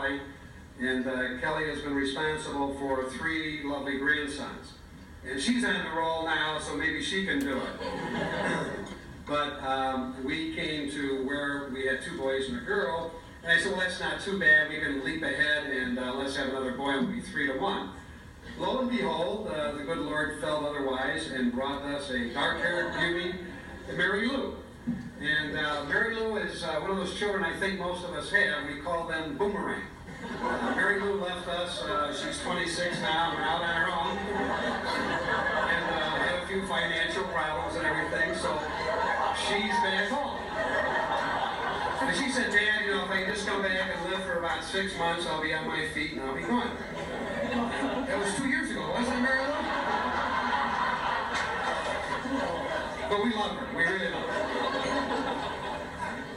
Holly, and Kelly has been responsible for 3 lovely grandsons. And she's on the roll now, so maybe she can do it. But we came to where we had 2 boys and a girl, and I said, well, that's not too bad. We can leap ahead and let's have another boy, and we'll be 3-1. Lo and behold, the good Lord felt otherwise and brought us a dark-haired beauty, Mary Lou. And Mary Lou is one of those children I think most of us have. We call them Boomerang. Mary Lou left us. She's 26 now. We're out on her own. And had a few financial problems and everything, so she's back home. And she said, Dad, you know, if I can just come back and live for about 6 months, I'll be on my feet and I'll be gone. That was 2 years ago, wasn't it, Mary Lou? But we love her. We really love her.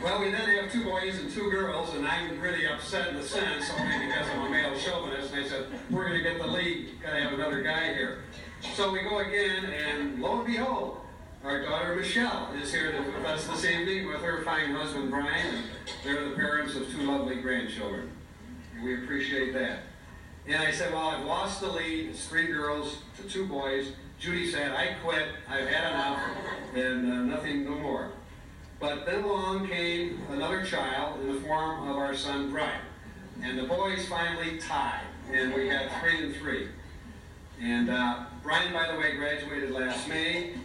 Well, we then have 2 boys and 2 girls, and I'm really upset in a sense, only because I'm a male chauvinist, and I said, we're going to get the lead, got to have another guy here. So we go again, and lo and behold, our daughter Michelle is here with us this evening with her fine husband Brian, and they're the parents of 2 lovely grandchildren. And we appreciate that. And I said, well, I've lost the lead. It's 3 girls to 2 boys. Judy said, I quit. I've had enough, and nothing no more. But then along came another child in the form of our son Brian. And the boys finally tied, and we got 3-3. And Brian, by the way, graduated last May.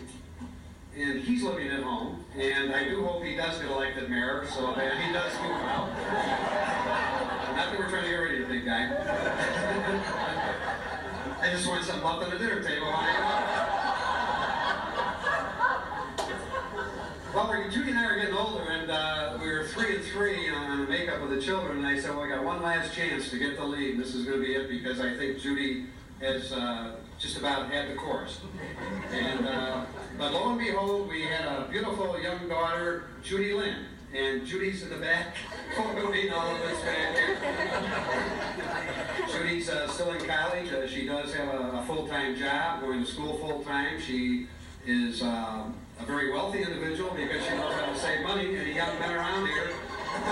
And he's living at home, and I do hope he does get elected mayor, so that he does move out. Not that we're trying to get rid of you, big guy. I just want something left on the dinner table. Well, Judy and I are getting older, and we were 3-3 on the makeup of the children, and I said, well, I got one last chance to get the lead, and this is going to be it, because I think Judy has just about had the course. And but lo and behold, we had a beautiful young daughter, Judy Lynn, and Judy's in the back, moving all of us back here. Judy's still in college. She does have a full-time job, going to school full-time. She is a very wealthy individual because she knows how to save money. Any young men around here,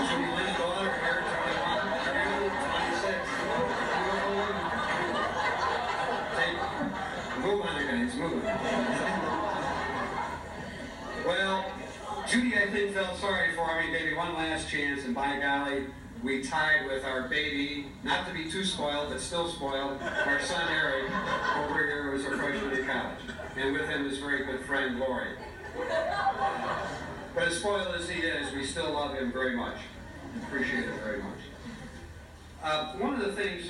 Judy Lynn's daughter here, 21, 26. Move on, guys, move on. Well, Judy, I think, felt sorry for me, gave me one last chance, and by golly, we tied with our baby, not to be too spoiled, but still spoiled, our son Eric, over here, who was a freshman in college. And with him, his very good friend, Lori. But as spoiled as he is, we still love him very much. Appreciate it very much. One of the things,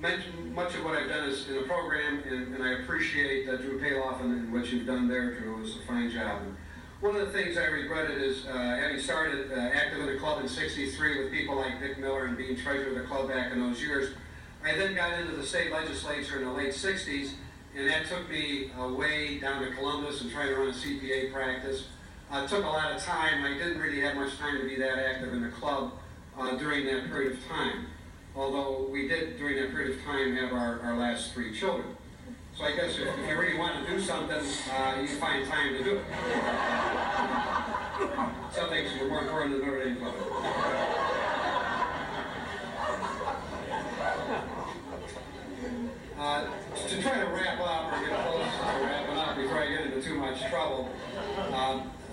much of what I've done is in the program, and I appreciate Drew Paloff and what you've done there, Drew. It was a fine job. And one of the things I regretted is having started active in the club in '63 with people like Dick Miller and being treasurer of the club back in those years. I then got into the state legislature in the late '60s, and that took me way down to Columbus and trying to run a CPA practice. It took a lot of time. I didn't really have much time to be that active in the club during that period of time. Although we did, during that period of time, have our last 3 children. So I guess if you really want to do something, you find time to do it. Some things are more important than Notre Dame Club. To try to wrap up, or get close to wrapping up before I get into too much trouble,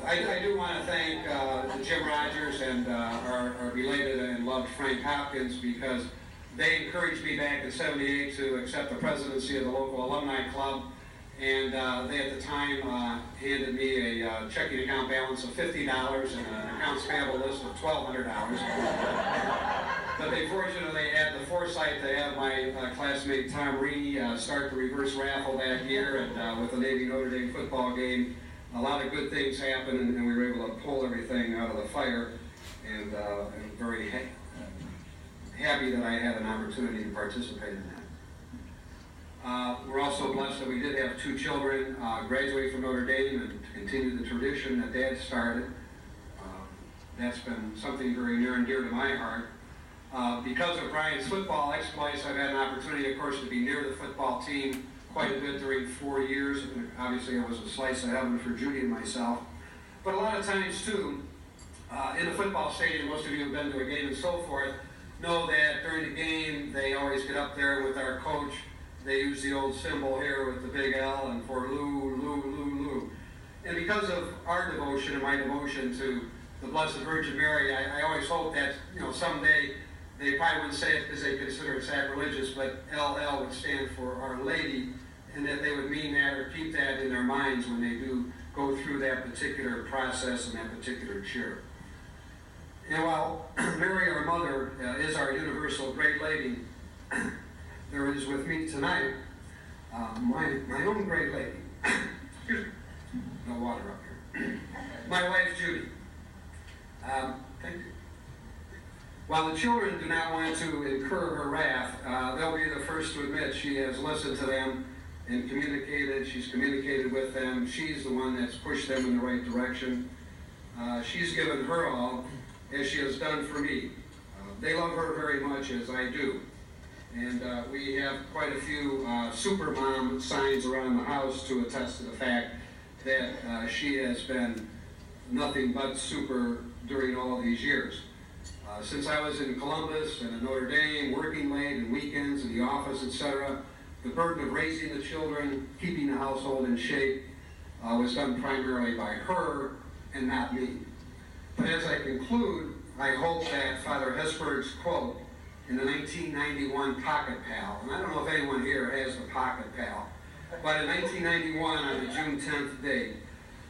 I do want to thank Jim Rogers and our belated and loved Frank Hopkins, because they encouraged me back in '78 to accept the presidency of the local alumni club, and they at the time handed me a checking account balance of $50 and an accounts payable list of $1,200. But they fortunately had the foresight to have my classmate Tom Reedy start the reverse raffle that year, and with the Navy Notre Dame football game, a lot of good things happened, and we were able to pull everything out of the fire, and I'm very happy that I had an opportunity to participate in that. We're also blessed that we did have 2 children graduate from Notre Dame and continue the tradition that Dad started. That's been something very near and dear to my heart. Because of Brian's football exploits, I've had an opportunity, of course, to be near the football team quite a bit during 4 years. And obviously, it was a slice of heaven for Judy and myself. But a lot of times, too, in the football stadium, most of you have been to a game and so forth, know that during during the game, they always get up there with our coach. They use the old symbol here with the big L and for Lou, Lou, Lou, Lou. And because of our devotion and my devotion to the Blessed Virgin Mary, I always hope that, someday they probably wouldn't say it because they consider it sacrilegious, but LL would stand for Our Lady, and that they would mean that or keep that in their minds when they do go through that particular process and that particular cheer. And while Mary, our mother, is our universal great lady, there is with me tonight my own great lady. Excuse me. No water up here. My wife, Judy. Thank you. While the children do not want to incur her wrath, they'll be the first to admit she has listened to them and communicated. She's communicated with them. She's the one that's pushed them in the right direction. She's given her all, as she has done for me. They love her very much, as I do. And we have quite a few super mom signs around the house to attest to the fact that she has been nothing but super during all these years. Since I was in Columbus and in Notre Dame, working late and weekends in the office, etc., the burden of raising the children, keeping the household in shape, was done primarily by her and not me. But as I conclude, I hope that Father Hesburgh's quote in the 1991 Pocket Pal, and I don't know if anyone here has the Pocket Pal, but in 1991 on the June 10th date,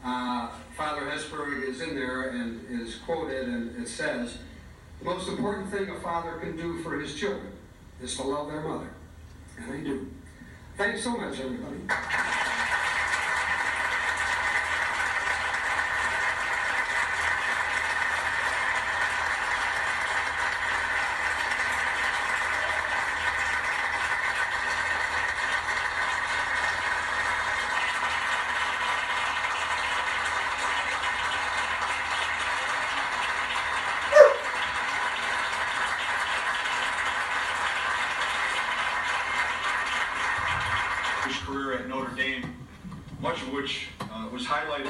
Father Hesburgh is in there and is quoted, and it says, "The most important thing a father can do for his children is to love their mother." And I do. Thanks so much, everybody. His career at Notre Dame, much of which was highlighted